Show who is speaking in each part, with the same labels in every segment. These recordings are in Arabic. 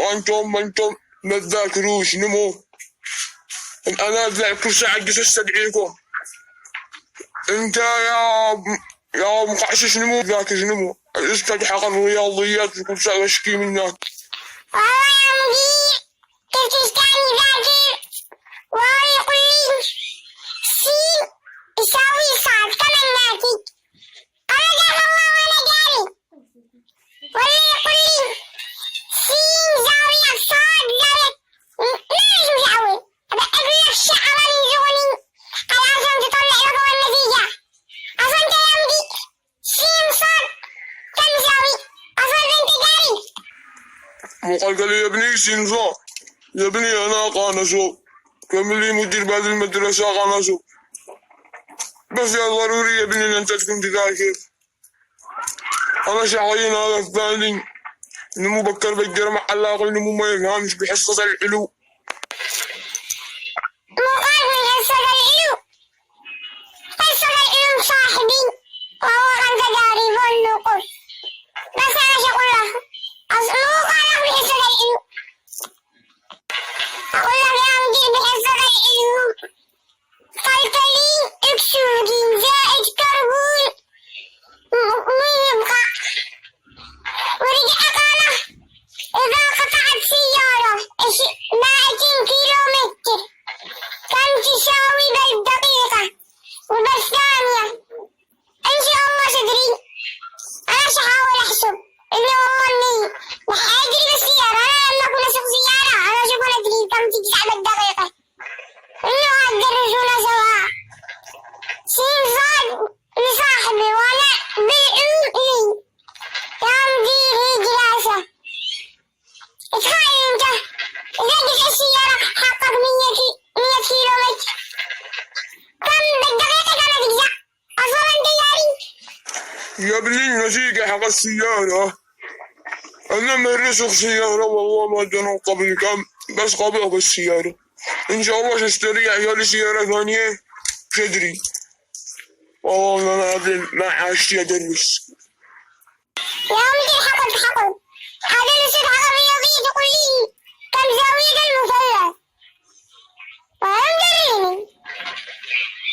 Speaker 1: وأنتم ما تذاكروش نمو. أنا أذاكر ساعة جس أستدعيكم. أنت يا مقعشش نمو ذاكر نمو. استدعي حق الرياضيات وكل ساعة أشكي منك.
Speaker 2: والله يا مدير كيف تستعني ذاكر وهو يقول لي سين يساوي صاد كما الناتج. أنا قال الله وأنا قاري ولا يقول لي سين زاوية صاد زاوية ليش مساوي؟ أقول لك الشعر ينزوني على عشان تطلع لك النتيجة. أصلا أنت يا مدير سين صاد كم يساوي؟ أصلا أنت قاري.
Speaker 1: مو قال لي يا ابني سينزا يا ابني أنا قانسو كمل لي مدير بعد المدرسة قانسو بس يا ضروري يا ابني ان انت تكون تذاكر. انا شعرين هذا الثاني نمو بكر بالجرم علاقة نمو ما يفهمش بحصة العلو.
Speaker 2: مو قال من حصة العلو حصة العلو صاحبي وهو غنت قاري والنقص بس انا شقول له مو قال من حصة العلو. اقول له يا مدير بحصة العلو فلفلين اكسودين زائد كربون يبقى ورجع قاله إذا قطعت سيارة 200 كيلومتر كم تساوي بالدقيقة وبالثانية؟ إن شاء الله تدري أنا سأحاول أحسب إني والله إني أجري بالسيارة. أنا لما أكون أسوق سيارة أنا أشوف أدري كم تساوي بالدقيقة إنه هتدرسونا سوا. سين صاد لصاحبي وأنا بالعود يا مدير دراسة. تخيل أنت إذا جت السيارة حقق 100 كيلومتر كم بالدقيقة كم تجزع؟ أصلا أنت ياري
Speaker 1: يا ابني النتيجة حق السيارة أنا من رسخ سيارة والله ما جنوا قبل كم بس قبل بالسيارة إن شاء الله تشتري عيالي سيارة ثانية تدري. والله أنا ما عاشت أدرس.
Speaker 2: يا مدير حقل هذا الأستاذ حق الرياضية تقول لي كم زاوية المثلث وأنا مدريني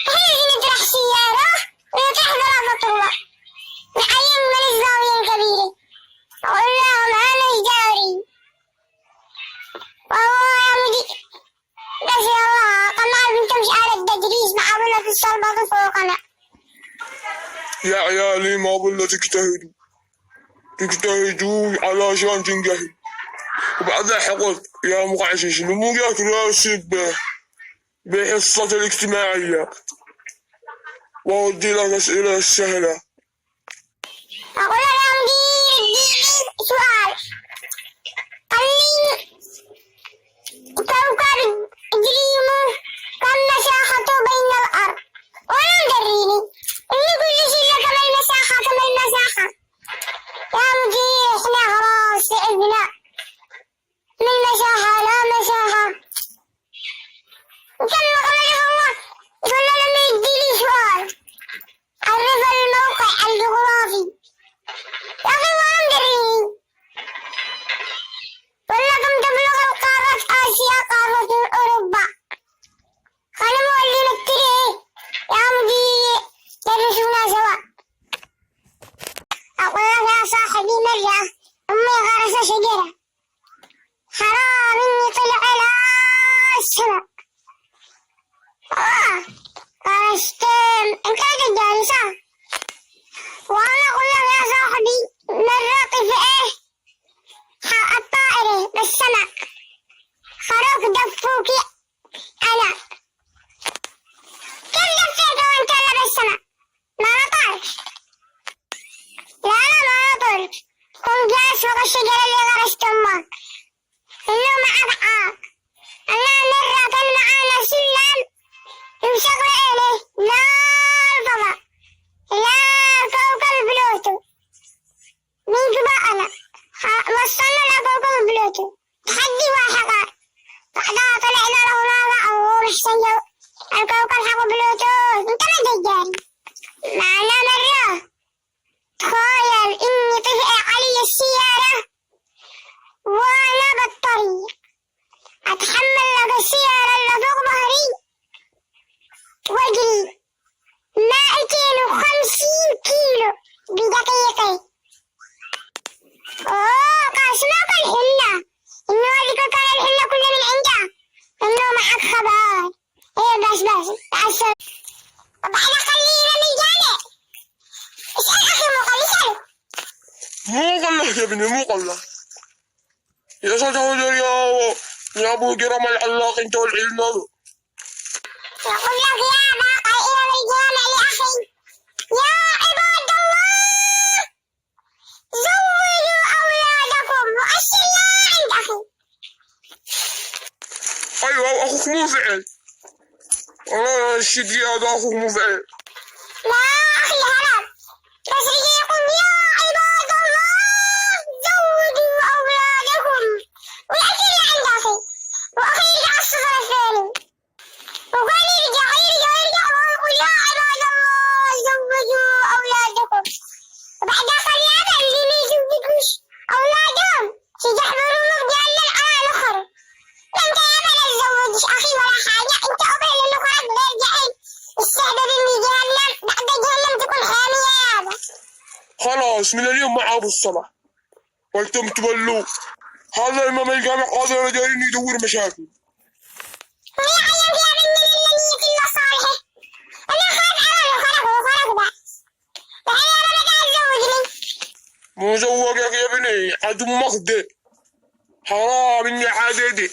Speaker 2: تحيزي نطرح سيارة ونطرح ضرافة طولة نعين من الزاوية الكبيرة. أقول لهم أنا إجاري والله يا مدير بس يا الله قناع بنت مش على التدريس مع أبونا في الصلبة فوقنا.
Speaker 1: يا عيالي ما أقول تجتهدوا علشان تنجحوا. وبعدها حقول يا مقعشش نمو ياك راسب بحصة الاجتماعية وأودي لك أسئلة سهلة.
Speaker 2: أقول يا مدير سؤال قال لي كوكب دريمو كم مساحته بين الأرض وأنا مدريني إني كل شيء كم المساحة يا مدير إحنا خلاص تعبنا من مساحة لا مساحة. كم قبله الله يقول لما يديلي سؤال عرف الموقع الجغرافي يا أخي وأنا مدريني ولا كم تبلغ القارة آسيا قارة أوروبا. أنا مولي نكتري يا مدير درسونا سوا. أقول لك يا صاحبي مرة أمي غرست شجرة حرام إني طلع إلى السما. غرست إن كانت جالسة وأنا أقول لك يا صاحبي مرة طفئة الطائرة بالسماء خروق دفوكي أنا كيف دفيت وأنت بالسماء؟ ما نطرش. لا ما نطرش كن جالس فوق الشجرة اللي غرست أمك إنه معك عاق. أنا مرة كان معانا سلم يمسك إليه لا الفضاء لا كوكب بلوتو من جبالنا
Speaker 1: قلك يا ابني مو قلة. يا صدق يا ابو جرم العلاق انت والعلم هذا.
Speaker 2: يقول لك يا باقي إلى الجامع لأخي يا عباد الله زوجوا أولادكم وأشر لا عند أخي.
Speaker 1: ايوه اخوك مو فعل. والله الشدي هذا اخوك مو فعل.
Speaker 2: لا أخي هلا بس يجي يقول يا عباد الله زوجوا أولادكم ويأتي لي عند أخي وأخي يرجع الصفر الثاني وقال يرجع ويقول يا عباد الله زوجوا أولادكم وبعدها قال يا أبا اللي ما يزوجوش أولادهم يحضروا مبدأ للآن الآخر. أنت يا أبا لا تزوجش أخي ولا حاجة أنت أبا للآخر غير جاهل استعداد من جهنم بعد جهنم تكون حامية يا أبا.
Speaker 1: خلاص من اليوم مع ابو الصلاة وانتم تولوا. هذا امام الجامع قادر جايين يدور مشاكل.
Speaker 2: ويعلم يا بني للنية إلا صالحة. أنا خاف عمله خلق بعد. يعني أنا بدأ أتزوجني.
Speaker 1: مو زوجك يا ابني عاد امك دي. حرام اني عادي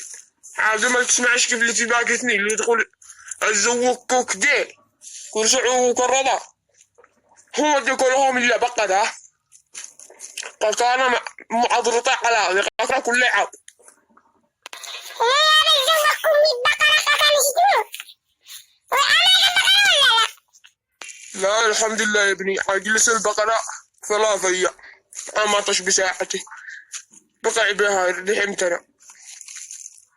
Speaker 1: عاد ما تسمعش كيف اللي تباكتني اللي تقول اتزوجك دي كل سعو وكرضا. هم دي كلهم الا بقى قلت انا معضرطة على قطرة كل عاب.
Speaker 2: لا يا بتزوجكم 100 بقرة كان يشتوك. وأنا بقرة ولا لا؟
Speaker 1: لا الحمد لله يا ابني اجلس البقرة 3 أيام اما طش بساعتي بقع بها رحمت انا.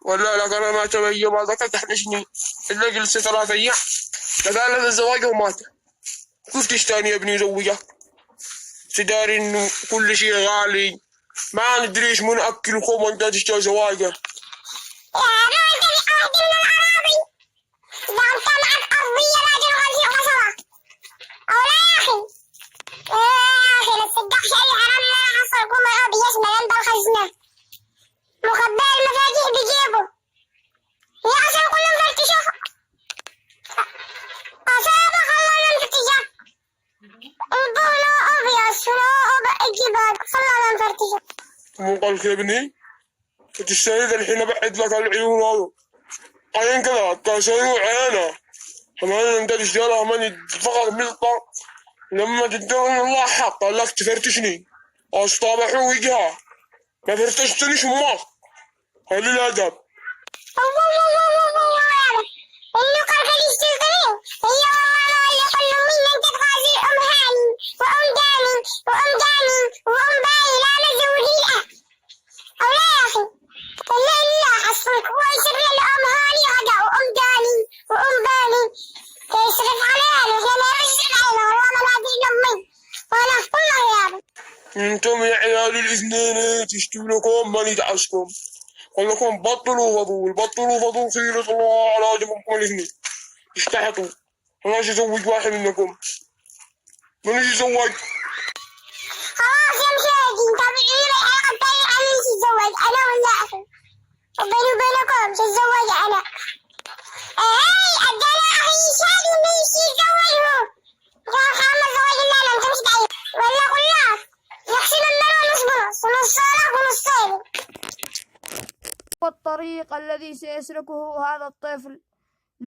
Speaker 1: ولا لك انا ما تبين ما ذكرت تحنشني الا جلست 3 أيام لقال الزواج ومات. كيف تشتاني يا ابني زوجك؟ تداري انه كل شيء غالي ما ندريش من اكلكم وانت تشتري زواجه.
Speaker 2: يا ما أنت بأرض من الأراضي. إذا أنت معك أرضية راجل غزير غصبة. أو لا يا أخي. يا أخي لا تصدقش أي حرام ما حصلكم الأرض يشمل أنت الخزنة. مخبأ المفاتيح بجيبه. يا أصلا كلهم فرتشوا. أصابك الله من فرتشوا. البولو أبيض شنو الجبال خلانا نفرتشوا.
Speaker 1: مو قالك يا ابني تشتري الحين بعد لك العيون هذا عين كذا تسوي عينه كمان انت تشتريها من فقط ملطة لما تدور ان الله حق قال لك تفرتشني اصطبحوا وجهها ما فرتشتنيش امك هل الادب.
Speaker 2: اللي قال يشتغلين هي والله ما اللي قالوا مين انت تغازي ام هاني وام داني وام داني وام باي لا مزوجين او لا يا اخي الا الا حصلك ويصير الام هاني غدا وام داني وام بالي يصرف عليها واحنا ما نصرف علينا والله ما نادين امي وانا والله يا ابي.
Speaker 1: انتم يا عيال الاثنين تشتوا لكم ما ندعسكم قال لكم بطلوا فضول خيرة الله على جبكم الاثنين اشتحطوا انا اتزوج واحد منكم. من يتزوج؟
Speaker 2: خلاص يا مشاهدين تابعوني الحلقة الثانية عن مين تتزوج أنا ولا أخي وبيني وبينكم تتزوج أنا. إيه أدانا أخي شادي مين يتزوج هو كان خامس زواج لنا أنت مش بعيد ولا أقول لك يحسن المرء نص صالح ونص صالح.
Speaker 3: والطريق الذي سيسلكه هذا الطفل.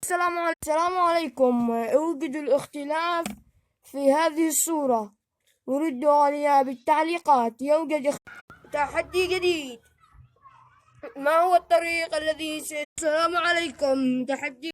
Speaker 3: السلام عليكم. أوجد الاختلاف في هذه الصورة وردوا عليها بالتعليقات. يوجد تحدي جديد. ما هو الطريق الذي السلام عليكم. تحدي